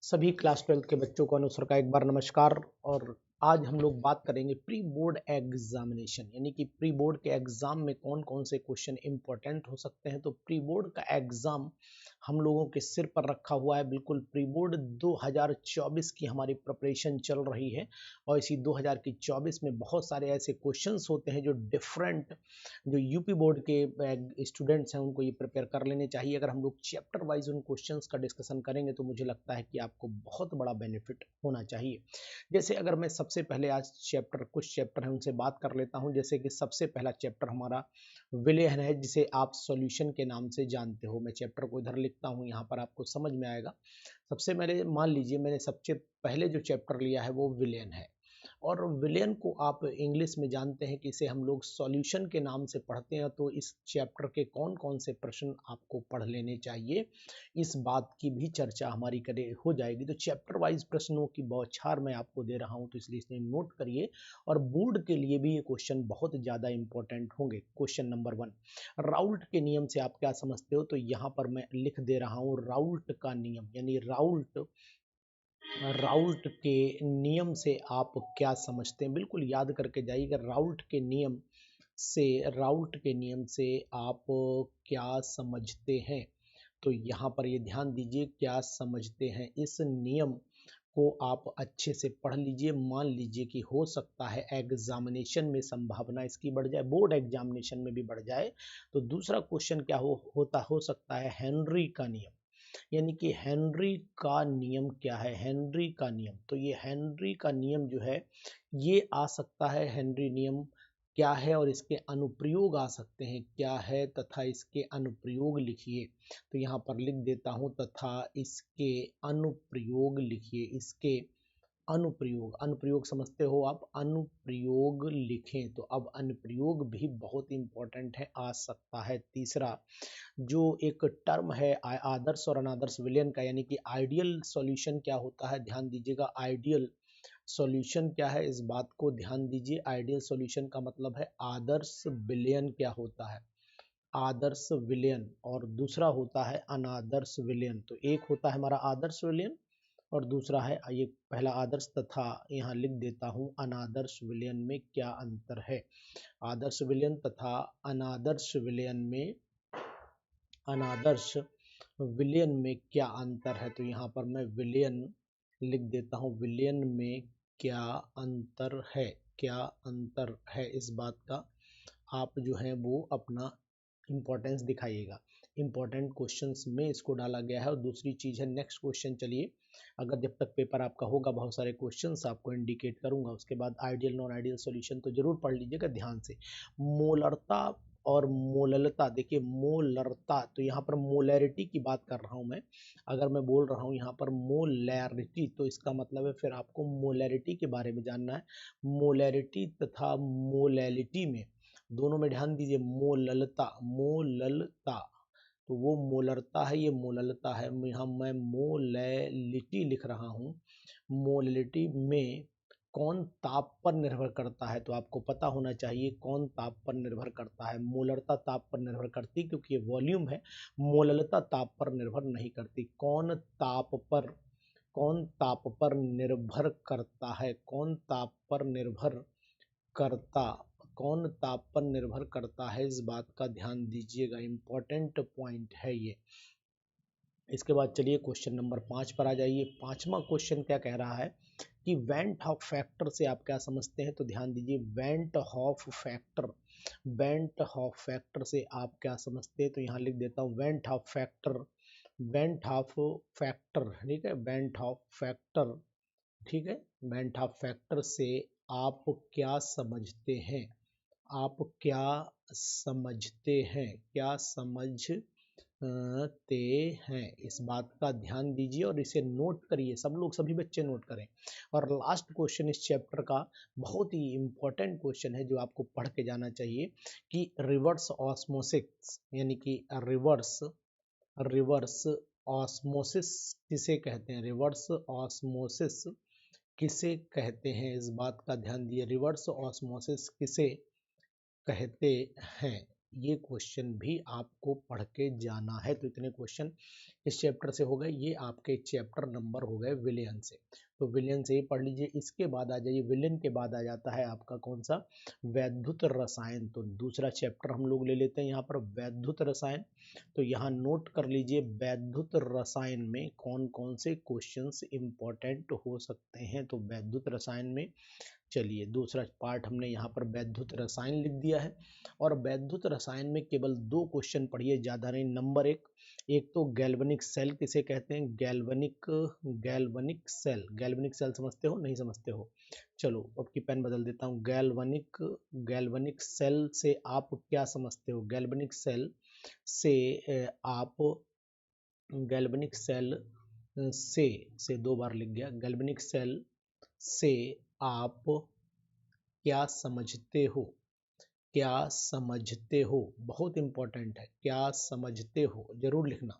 सभी क्लास 12 के बच्चों को अनुसर का एक बार नमस्कार। और आज हम लोग बात करेंगे प्री बोर्ड एग्जामिनेशन, यानी कि प्री बोर्ड के एग्जाम में कौन कौन से क्वेश्चन इंपॉर्टेंट हो सकते हैं। तो प्री बोर्ड का एग्जाम हम लोगों के सिर पर रखा हुआ है। बिल्कुल प्री बोर्ड 2024 की हमारी प्रिपरेशन चल रही है और इसी 2024 में बहुत सारे ऐसे क्वेश्चंस होते हैं जो डिफरेंट, जो यूपी बोर्ड के स्टूडेंट्स हैं उनको ये प्रिपेयर कर लेने चाहिए। अगर हम लोग चैप्टर वाइज उन क्वेश्चंस का डिस्कशन करेंगे तो मुझे लगता है कि आपको बहुत बड़ा बेनिफिट होना चाहिए। जैसे अगर मैं सबसे पहले आज कुछ चैप्टर हैं उनसे बात कर लेता हूं। जैसे कि सबसे पहला चैप्टर हमारा विलेयन है, जिसे आप सॉल्यूशन के नाम से जानते हो। मैं चैप्टर को इधर लिखता हूं, यहाँ पर आपको समझ में आएगा। सबसे पहले मान लीजिए मैंने सबसे पहले जो चैप्टर लिया है वो विलेयन है, और विलेयन को आप इंग्लिश में जानते हैं कि इसे हम लोग सॉल्यूशन के नाम से पढ़ते हैं। तो इस चैप्टर के कौन कौन से प्रश्न आपको पढ़ लेने चाहिए, इस बात की भी चर्चा हमारी हो जाएगी। तो चैप्टर वाइज प्रश्नों की बौछार मैं आपको दे रहा हूं, तो इसलिए इसे नोट करिए। और बोर्ड के लिए भी ये क्वेश्चन बहुत ज़्यादा इंपॉर्टेंट होंगे। क्वेश्चन नंबर 1, राउल्ट के नियम से आप क्या समझते हो? तो यहाँ पर मैं लिख दे रहा हूँ राउल्ट का नियम, यानी राउल्ट के नियम से आप क्या समझते हैं। बिल्कुल याद करके जाइएगा, राउल्ट के नियम से आप क्या समझते हैं। तो यहाँ पर ये ध्यान दीजिए, क्या समझते हैं। इस नियम को आप अच्छे से पढ़ लीजिए। मान लीजिए कि हो सकता है एग्जामिनेशन में संभावना इसकी बढ़ जाए, बोर्ड एग्जामिनेशन में भी बढ़ जाए। तो दूसरा क्वेश्चन क्या हो सकता है, हेनरी का नियम। यानी कि हेनरी का नियम क्या है, हेनरी का नियम। तो ये हेनरी का नियम जो है ये आ सकता है। हेनरी नियम क्या है और इसके अनुप्रयोग आ सकते हैं, क्या है तथा इसके अनुप्रयोग लिखिए। तो यहाँ पर लिख देता हूँ, तथा इसके अनुप्रयोग लिखिए। इसके अनुप्रयोग समझते हो आप, अनुप्रयोग लिखें। तो अब अनुप्रयोग भी बहुत इंपॉर्टेंट है, आ सकता है। तीसरा जो एक टर्म है आदर्श और अनादर्श विलयन का, यानी कि आइडियल सॉल्यूशन क्या होता है, ध्यान दीजिएगा। आइडियल सॉल्यूशन क्या है, इस बात को ध्यान दीजिए। आइडियल सॉल्यूशन का मतलब है आदर्श विलयन क्या होता है, आदर्श विलयन। और दूसरा होता है अनादर्श विलयन। तो एक होता है हमारा आदर्श विलयन और दूसरा है ये पहला आदर्श, तथा यहाँ लिख देता हूँ अनादर्श विलयन में क्या अंतर है। आदर्श विलयन तथा अनादर्श विलयन में क्या अंतर है। तो यहाँ पर मैं विलयन लिख देता हूँ, विलयन में क्या अंतर है, क्या अंतर है, इस बात का आप जो है वो अपना इंपॉर्टेंस दिखाइएगा। इंपॉर्टेंट क्वेश्चंस में इसको डाला गया है। और दूसरी चीज़ है, नेक्स्ट क्वेश्चन चलिए, अगर जब तक पेपर आपका होगा बहुत सारे क्वेश्चंस आपको इंडिकेट करूंगा। उसके बाद आइडियल नॉन आइडियल सॉल्यूशन तो जरूर पढ़ लीजिएगा ध्यान से। मोलरता और मोललता, देखिए मोलरता, तो यहाँ पर मोलैरिटी की बात कर रहा हूँ मैं। अगर मैं बोल रहा हूँ यहाँ पर मोलैरिटी, तो इसका मतलब है फिर आपको मोलैरिटी के बारे में जानना है। मोलैरिटी तथा मोलैलिटी में, दोनों में ध्यान दीजिए। मोललता तो वो मोलरता है, ये मोललता है। यहाँ मैं मोलैलिटी लिख रहा हूँ। मोलैलिटी में कौन ताप पर निर्भर करता है, तो आपको पता होना चाहिए कौन ताप पर निर्भर करता है। मोलरता ताप पर निर्भर करती क्योंकि ये वॉल्यूम है, मोललता ताप पर निर्भर नहीं करती। कौन ताप पर निर्भर करता है, कौन ताप पर निर्भर करता है, इस बात का ध्यान दीजिएगा। इंपॉर्टेंट पॉइंट है ये। इसके बाद चलिए क्वेश्चन नंबर 5 पर आ जाइए। पांचवा क्वेश्चन क्या कह रहा है कि वेंट हॉफ फैक्टर से आप क्या समझते हैं। तो ध्यान दीजिए, वेंट हॉफ फैक्टर से आप क्या समझते हैं। तो यहाँ लिख देता हूँ वेंट हॉफ फैक्टर, ठीक है, वेंट हॉफ फैक्टर, ठीक है। वेंट हॉफ फैक्टर से आप क्या समझते हैं, इस बात का ध्यान दीजिए और इसे नोट करिए। सभी बच्चे नोट करें। और लास्ट क्वेश्चन इस चैप्टर का बहुत ही इंपॉर्टेंट क्वेश्चन है जो आपको पढ़ के जाना चाहिए कि रिवर्स ऑस्मोसिस, यानी कि रिवर्स ऑस्मोसिस किसे कहते हैं, रिवर्स ऑस्मोसिस किसे कहते हैं, इस बात का ध्यान दिए। रिवर्स ऑस्मोसिस किसे कहते हैं, ये क्वेश्चन भी आपको पढ़ के जाना है। तो इतने क्वेश्चन इस चैप्टर से हो गए। ये आपके चैप्टर नंबर हो गए विलयन से। तो विलयन से ही पढ़ लीजिए। इसके बाद आ जाइए, विलयन के बाद आ जाता है आपका कौन सा, वैद्युत रसायन। तो दूसरा चैप्टर हम लोग ले लेते हैं यहाँ पर, वैद्युत रसायन। तो यहाँ नोट कर लीजिए, वैद्युत रसायन में कौन कौन से क्वेश्चंस इंपॉर्टेंट हो सकते हैं। तो वैद्युत रसायन में चलिए दूसरा पार्ट हमने यहाँ पर वैद्युत रसायन लिख दिया है। और वैद्युत रसायन में केवल 2 क्वेश्चन पढ़िए, ज़्यादा नहीं। नंबर एक तो गैल्वेनिक सेल किसे कहते हैं, गैल्वेनिक सेल समझते हो, नहीं समझते हो? चलो अब की पेन बदल देता हूँ। गैल्वेनिक सेल से आप क्या समझते हो? गैल्वेनिक सेल से आप गैल्वेनिक सेल से 2 बार लिख गया। गैल्वेनिक सेल से आप क्या समझते हो? क्या समझते हो, बहुत इंपॉर्टेंट है। क्या समझते हो, जरूर लिखना।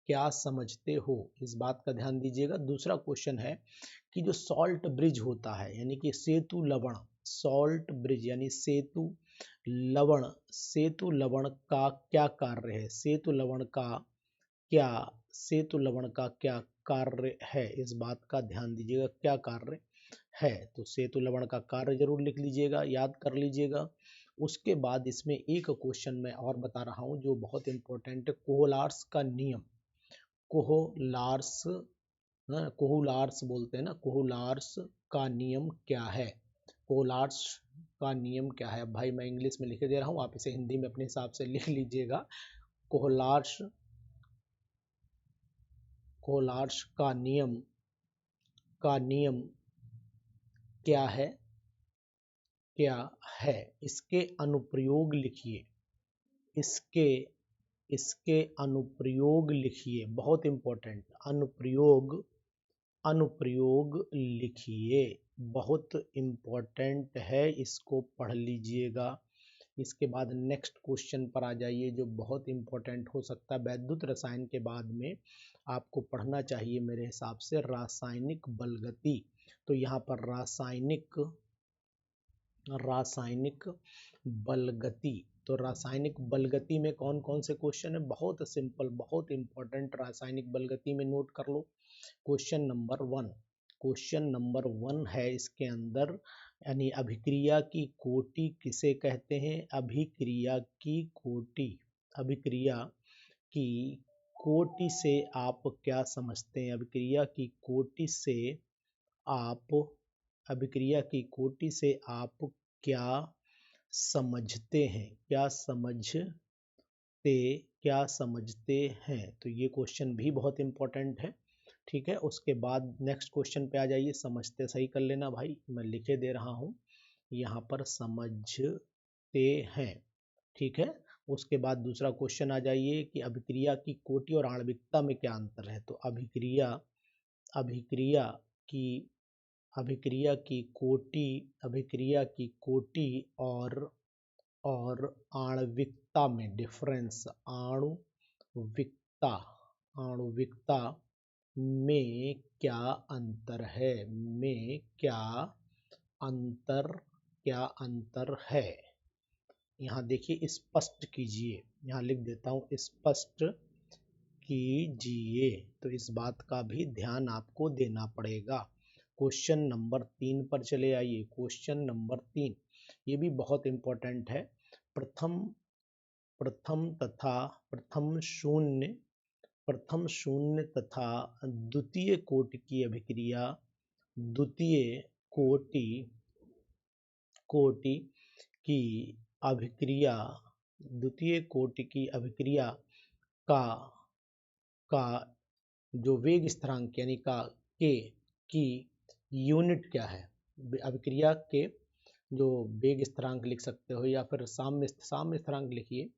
क्या समझते हो, इस बात का ध्यान दीजिएगा। दूसरा क्वेश्चन है कि जो सॉल्ट ब्रिज होता है, यानी कि सेतु लवण, सॉल्ट ब्रिज यानी सेतु लवण का क्या कार्य है? सेतु लवण का क्या कार्य है, इस बात का ध्यान दीजिएगा। क्या कार्य है? तो सेतु लवण का कार्य जरूर लिख लीजिएगा, याद कर लीजिएगा। उसके बाद इसमें एक क्वेश्चन मैं और बता रहा हूं जो बहुत इंपॉर्टेंट है, कोहलार्स का नियम। कोहलार्स, कोहुलार्स बोलते हैं ना, कोहुलार्स का नियम क्या है? कोहुलार्स का नियम क्या है? भाई मैं इंग्लिश में लिख दे रहा हूं, आप इसे हिंदी में अपने हिसाब से लिख लीजिएगा। कोहुलार्स कोहुलार्स का नियम क्या है? क्या है? इसके अनुप्रयोग लिखिए। इसके इसके अनुप्रयोग लिखिए, बहुत इंपॉर्टेंट। अनुप्रयोग लिखिए, बहुत इंपॉर्टेंट है, इसको पढ़ लीजिएगा। इसके बाद नेक्स्ट क्वेश्चन पर आ जाइए जो बहुत इंपॉर्टेंट हो सकता है। वैद्युत रसायन के बाद में आपको पढ़ना चाहिए मेरे हिसाब से रासायनिक बलगति। तो यहाँ पर रासायनिक बलगति। तो रासायनिक बलगति में कौन कौन से क्वेश्चन है? बहुत सिंपल, बहुत इंपॉर्टेंट। रासायनिक बलगति में नोट कर लो। क्वेश्चन नंबर 1 है इसके अंदर, यानी अभिक्रिया की कोटि किसे कहते हैं? अभिक्रिया की कोटि से आप क्या समझते हैं? अभिक्रिया की कोटि से आप क्या समझते हैं? क्या समझते हैं? तो ये क्वेश्चन भी बहुत इंपॉर्टेंट है। ठीक है, उसके बाद नेक्स्ट क्वेश्चन पे आ जाइए। समझते सही कर लेना भाई, मैं लिखे दे रहा हूँ यहाँ पर, समझते हैं। ठीक है, उसके बाद दूसरा क्वेश्चन आ जाइए कि अभिक्रिया की कोटि और आणविकता में क्या अंतर है? तो अभिक्रिया की अभिक्रिया की कोटि और आणविकता में डिफरेंस, आणुविकता में क्या अंतर है? क्या अंतर है? यहाँ देखिए, स्पष्ट कीजिए। यहाँ लिख देता हूँ, स्पष्ट कीजिए। तो इस बात का भी ध्यान आपको देना पड़ेगा। क्वेश्चन नंबर 3 पर चले आइए। क्वेश्चन नंबर 3 ये भी बहुत इंपॉर्टेंट है। प्रथम शून्य तथा द्वितीय कोटि की अभिक्रिया, द्वितीय कोटि की अभिक्रिया का जो वेग स्थिरांक यानी का के की यूनिट क्या है? अभिक्रिया के जो वेग स्थिरांक लिख सकते हो, या फिर साम्य स्थिरांक लिखिए।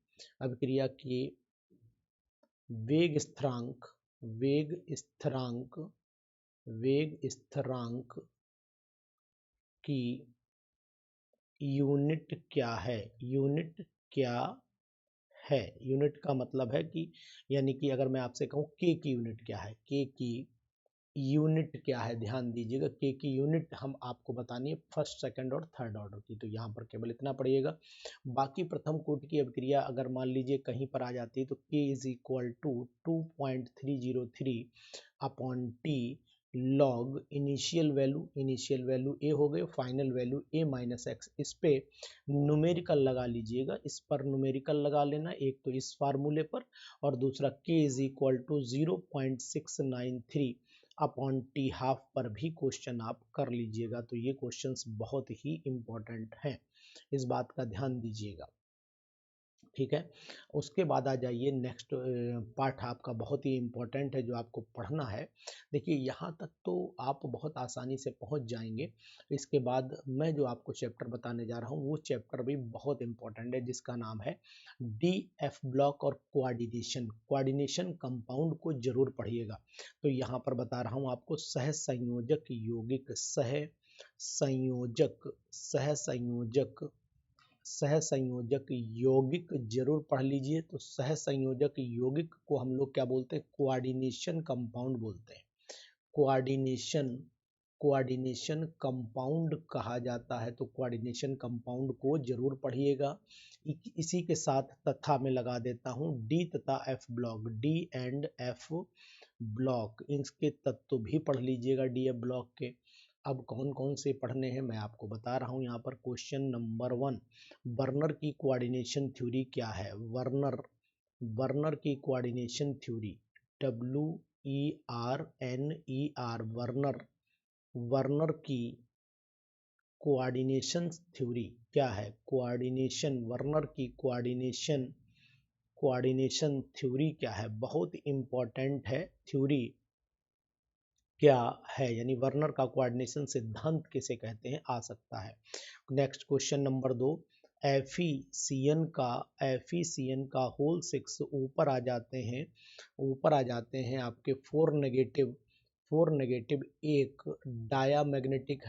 अभिक्रिया की वेग स्थिरांक की यूनिट क्या है? यूनिट का मतलब है कि, यानी कि अगर मैं आपसे कहूँ के की यूनिट क्या है? के की यूनिट क्या है, ध्यान दीजिएगा, के की यूनिट हम आपको बतानी है फर्स्ट, सेकंड और थर्ड ऑर्डर की, तो यहाँ पर केवल इतना पड़िएगा। बाकी प्रथम कोटि की अभिक्रिया अगर मान लीजिए कहीं पर आ जाती है तो k is equal to 2.303 upon t log initial value a हो गए, final value a minus x. इस पे न्यूमेरिकल लगा लीजिएगा, इस पर न्यूमेरिकल लगा लेना, एक तो इस फार्मूले पर और दूसरा k is equal to 0.693 upon T half पर भी क्वेश्चन आप कर लीजिएगा। तो ये क्वेश्चंस बहुत ही इंपॉर्टेंट हैं, इस बात का ध्यान दीजिएगा, ठीक है। उसके बाद आ जाइए नेक्स्ट पार्ट आपका बहुत ही इम्पोर्टेंट है जो आपको पढ़ना है। देखिए यहाँ तक तो आप बहुत आसानी से पहुँच जाएंगे। इसके बाद मैं जो आपको चैप्टर बताने जा रहा हूँ वो चैप्टर भी बहुत इम्पोर्टेंट है, जिसका नाम है डी एफ ब्लॉक और कोऑर्डिनेशन कंपाउंड को जरूर पढ़िएगा। तो यहाँ पर बता रहा हूँ आपको सह संयोजक यौगिक, सह संयोजक यौगिक जरूर पढ़ लीजिए। तो सह संयोजक यौगिक को हम लोग क्या बोलते हैं, कोऑर्डिनेशन कंपाउंड बोलते हैं। कोऑर्डिनेशन कंपाउंड कहा जाता है, तो कोऑर्डिनेशन कंपाउंड को जरूर पढ़िएगा। इसी के साथ तथा में लगा देता हूँ डी तथा F block, D and F block, इनके तत्व भी पढ़ लीजिएगा डी एफ ब्लॉक के। अब कौन कौन से पढ़ने हैं मैं आपको बता रहा हूँ यहाँ पर। क्वेश्चन नंबर 1, वर्नर की कोऑर्डिनेशन थ्योरी क्या है। वर्नर की कोऑर्डिनेशन थ्योरी, WERNER, वर्नर की कोऑर्डिनेशन थ्योरी क्या है। वर्नर की कोऑर्डिनेशन थ्योरी क्या है, बहुत इंपॉर्टेंट है। थ्योरी क्या है, यानी वर्नर का कोऑर्डिनेशन सिद्धांत किसे कहते हैं, आ सकता है। नेक्स्ट क्वेश्चन नंबर 2, एफिसियन का होल 6 ऊपर आ जाते हैं आपके 4 नेगेटिव, एक डायामैग्नेटिक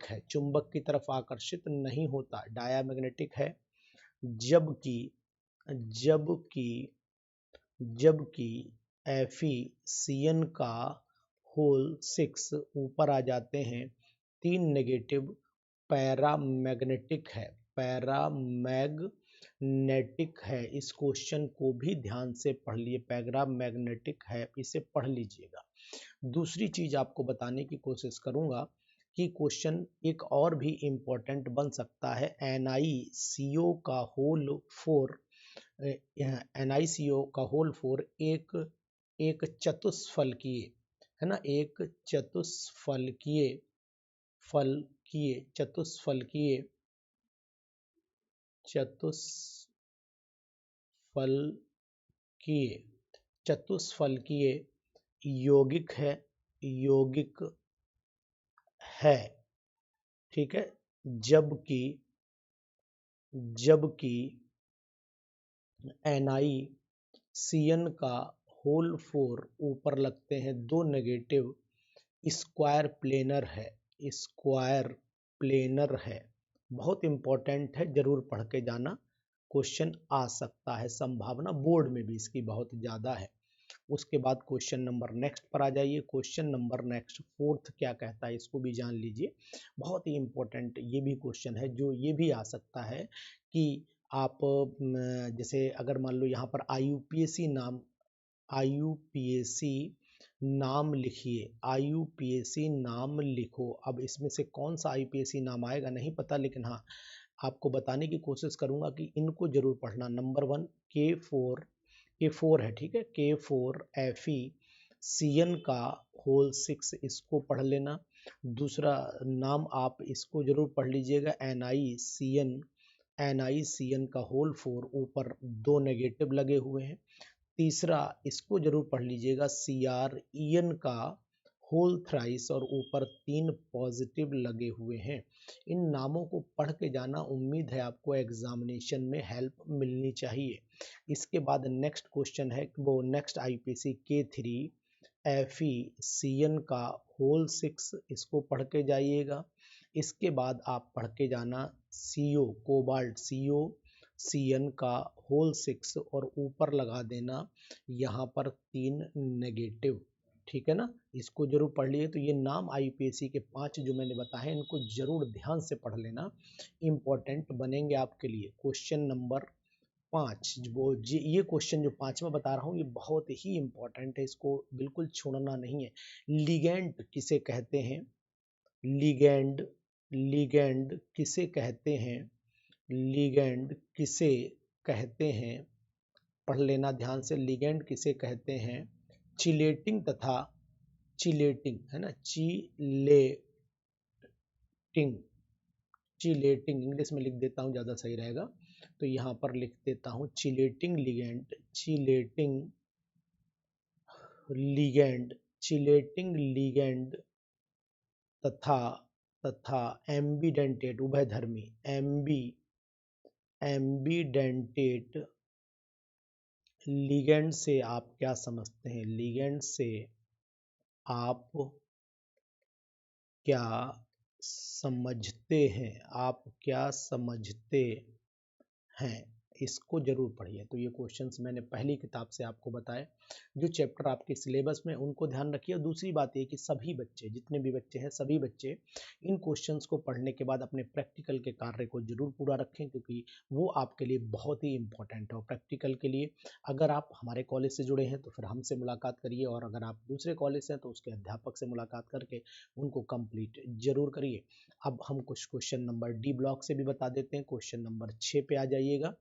है, चुंबक की तरफ आकर्षित नहीं होता, डायामैग्नेटिक है। जबकि एफिसियन का होल 6 ऊपर आ जाते हैं 3 नेगेटिव, पैरामैग्नेटिक है। इस क्वेश्चन को भी ध्यान से पढ़ लिए, पैरामैग्नेटिक है, इसे पढ़ लीजिएगा। दूसरी चीज आपको बताने की कोशिश करूंगा कि क्वेश्चन एक और भी इम्पोर्टेंट बन सकता है, NiCO का होल 4, NiCO का होल 4 एक चतुष्फलकीय है ना, एक चतुष्फलकीय यौगिक है, ठीक है। जबकि NiCN का होल 4 ऊपर लगते हैं 2 नेगेटिव, स्क्वायर प्लेनर है। बहुत इंपॉर्टेंट है, जरूर पढ़ के जाना, क्वेश्चन आ सकता है, संभावना बोर्ड में भी इसकी बहुत ज़्यादा है। उसके बाद क्वेश्चन नंबर नेक्स्ट पर आ जाइए। क्वेश्चन नंबर नेक्स्ट 4th क्या कहता है, इसको भी जान लीजिए, बहुत ही इंपॉर्टेंट ये भी क्वेश्चन है, जो ये भी आ सकता है कि आप जैसे अगर मान लो यहाँ पर IUPAC नाम लिखो। अब इसमें से कौन सा IUPAC नाम आएगा नहीं पता, लेकिन हाँ आपको बताने की कोशिश करूंगा कि इनको जरूर पढ़ना। नंबर 1 K4 है, ठीक है, K4 FeCN का होल 6, इसको पढ़ लेना। दूसरा नाम आप इसको जरूर पढ़ लीजिएगा, NiCN का होल 4 ऊपर 2 नेगेटिव लगे हुए हैं। तीसरा इसको जरूर पढ़ लीजिएगा, CrEN का होल थ्राइस और ऊपर 3 पॉजिटिव लगे हुए हैं। इन नामों को पढ़ के जाना, उम्मीद है आपको एग्जामिनेशन में हेल्प मिलनी चाहिए। इसके बाद नेक्स्ट क्वेश्चन है, वो नेक्स्ट IUPAC K3 FeCN का होल 6, इसको पढ़ के जाइएगा। इसके बाद आप पढ़ के जाना CO Cn का होल 6 और ऊपर लगा देना यहाँ पर 3 नेगेटिव। ठीक है ना, इसको जरूर पढ़ लिए। तो ये नाम आईपीएससी के 5 जो मैंने बताए इनको जरूर ध्यान से पढ़ लेना, इंपॉर्टेंट बनेंगे आपके लिए। क्वेश्चन नंबर 5, ये क्वेश्चन जो 5वां बता रहा हूँ ये बहुत ही इंपॉर्टेंट है, इसको बिल्कुल छोड़ना नहीं है। लिगेंड किसे कहते हैं? लिगेंड, लिगेंड किसे कहते हैं? लिगेंड किसे कहते हैं? पढ़ लेना ध्यान से, लिगेंड किसे कहते हैं? चिलेटिंग तथा चिलेटिंग, है ना, चिलेटिंग, चिलेटिंग इंग्लिश में लिख देता हूँ ज़्यादा सही रहेगा। तो यहाँ पर लिख देता हूँ chelating ligand, chelating ligand, chelating ligand तथा तथा एम्बीडेंटेट उभयधर्मी, एम्बीडेंटेट लिगेंड से आप क्या समझते हैं? लिगेंड से आप क्या समझते हैं? आप क्या समझते हैं? इसको जरूर पढ़िए। तो ये क्वेश्चंस मैंने पहली किताब से आपको बताए, जो चैप्टर आपके सिलेबस में उनको ध्यान रखिए। और दूसरी बात ये कि सभी बच्चे, जितने भी बच्चे हैं, सभी बच्चे इन क्वेश्चंस को पढ़ने के बाद अपने प्रैक्टिकल के कार्य को जरूर पूरा रखें, क्योंकि वो आपके लिए बहुत ही इंपॉर्टेंट है। और प्रैक्टिकल के लिए अगर आप हमारे कॉलेज से जुड़े हैं तो फिर हमसे मुलाकात करिए, और अगर आप दूसरे कॉलेज से हैं तो उसके अध्यापक से मुलाकात करके उनको कंप्लीट जरूर करिए। अब हम कुछ क्वेश्चन नंबर डी ब्लॉक से भी बता देते हैं। क्वेश्चन नंबर 6 पे आ जाइएगा।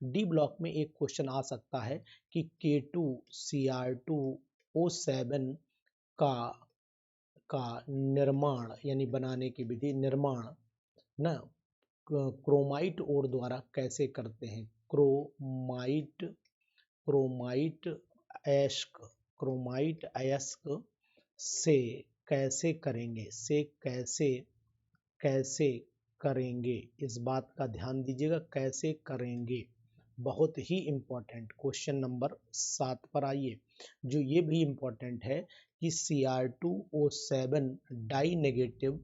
डी ब्लॉक में एक क्वेश्चन आ सकता है कि K2Cr2O7 का निर्माण यानी बनाने की विधि, निर्माण ना क्रोमाइट ओर द्वारा कैसे करते हैं? क्रोमाइट, क्रोमाइट अयस्क, क्रोमाइट अयस्क से कैसे करेंगे? से कैसे कैसे करेंगे? इस बात का ध्यान दीजिएगा, कैसे करेंगे, बहुत ही इंपॉर्टेंट। क्वेश्चन नंबर 7 पर आइए, जो ये भी इंपॉर्टेंट है कि Cr2O7 डाई नेगेटिव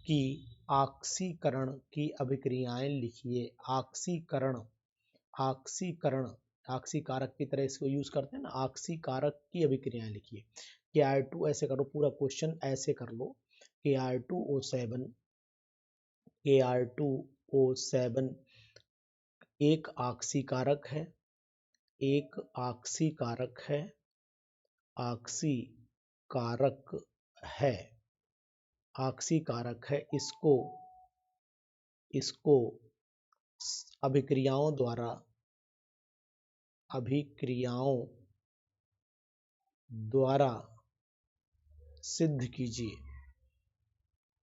की ऑक्सीकरण की अभिक्रियाएं लिखिए। ऑक्सीकरण, ऑक्सीकरण, ऑक्सीकारक की तरह इसको यूज करते हैं ना, ऑक्सीकारक की अभिक्रियाएं लिखिए। Kr2 ऐसे करो, पूरा क्वेश्चन ऐसे कर लो, Kr2O7, Kr2O7 एक ऑक्सीकारक है, एक ऑक्सीकारक है, ऑक्सीकारक है, ऑक्सीकारक है। इसको इसको अभिक्रियाओं द्वारा, अभिक्रियाओं द्वारा सिद्ध कीजिए,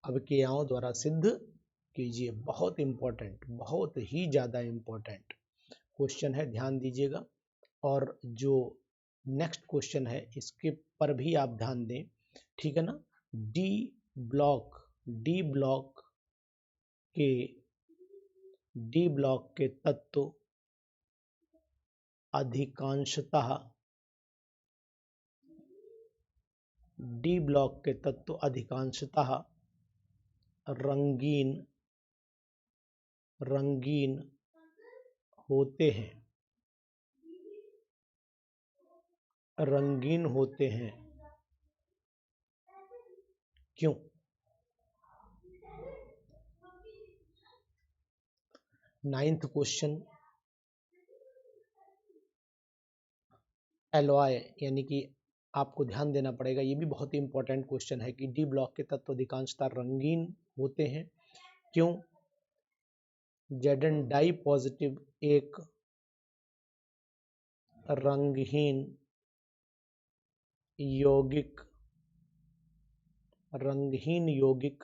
अभिक्रियाओं द्वारा सिद्ध कीजिए। बहुत इंपॉर्टेंट, बहुत ही ज़्यादा इंपॉर्टेंट क्वेश्चन है, ध्यान दीजिएगा। और जो नेक्स्ट क्वेश्चन है इसके पर भी आप ध्यान दें, ठीक है ना। डी ब्लॉक, डी ब्लॉक के, डी ब्लॉक के तत्व अधिकांशतः, डी ब्लॉक के तत्व अधिकांशतः रंगीन, रंगीन होते हैं, रंगीन होते हैं। क्यों? नाइन्थ क्वेश्चन, एलॉय, यानी कि आपको ध्यान देना पड़ेगा, ये भी बहुत ही इंपॉर्टेंट क्वेश्चन है कि डी ब्लॉक के तत्व अधिकांशतः रंगीन होते हैं। क्यों? Zn डाई पॉजिटिव एक रंगहीन यौगिक, रंगहीन यौगिक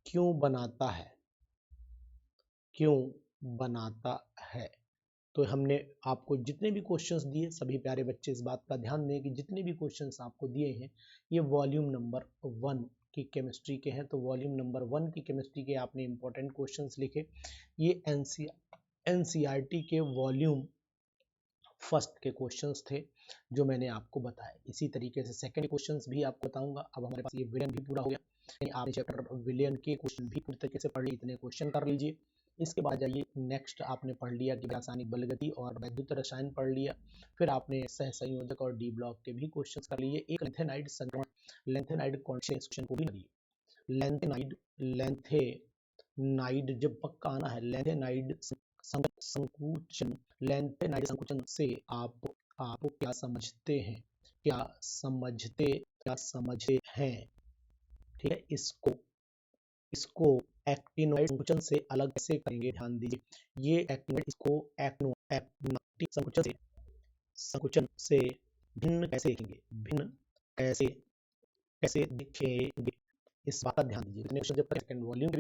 क्यों बनाता है? क्यों बनाता है? तो हमने आपको जितने भी क्वेश्चंस दिए, सभी प्यारे बच्चे इस बात का ध्यान दें कि जितने भी क्वेश्चंस आपको दिए हैं ये वॉल्यूम नंबर 1 की केमिस्ट्री के हैं। तो वॉल्यूम नंबर 1 की केमिस्ट्री के आपने इंपॉर्टेंट क्वेश्चंस लिखे। ये एनसीईआरटी के वॉल्यूम फर्स्ट के क्वेश्चंस थे जो मैंने आपको बताए। इसी तरीके से सेकंड क्वेश्चंस भी आपको बताऊंगा। अब हमारे पास ये विलियन भी पूरा हो गया, आपने चैप्टर विलियन के क्वेश्चन भी पूरी तरीके से पढ़ लिए, इतने क्वेश्चन कर लीजिए। इसके बाद जाइए नेक्स्ट, आपने पढ़ लिया कि रासायनिक बलगति और वैद्युत रसायन पढ़ लिया। फिर आपने सहसंयोजक और डी ब्लॉक के भी क्वेश्चंस कर लिए। एक लेंथेनाइड संक्रमण, लेंथेनाइड कौन से क्वेश्चन को भी लगी, लेंथेनाइड, लेंथेनाइड जब पक्का आना है, लेंथेनाइड संकुचन, लेंथेनाइड संकुचन से आप क्या समझते हैं, क्या समझते हैं, ठीक है। इसको एक्टिनोइड संकुचन से अलग कैसे करेंगे, ध्यान दीजिए। ये एक्टिनोइड, इसको एक्टिनोइड संकुचन से भिन्न कैसे देखेंगे, भिन्न कैसे दिखेंगे, इस बात का ध्यान दीजिए। नेक्स्ट जब सेकंड वॉल्यूम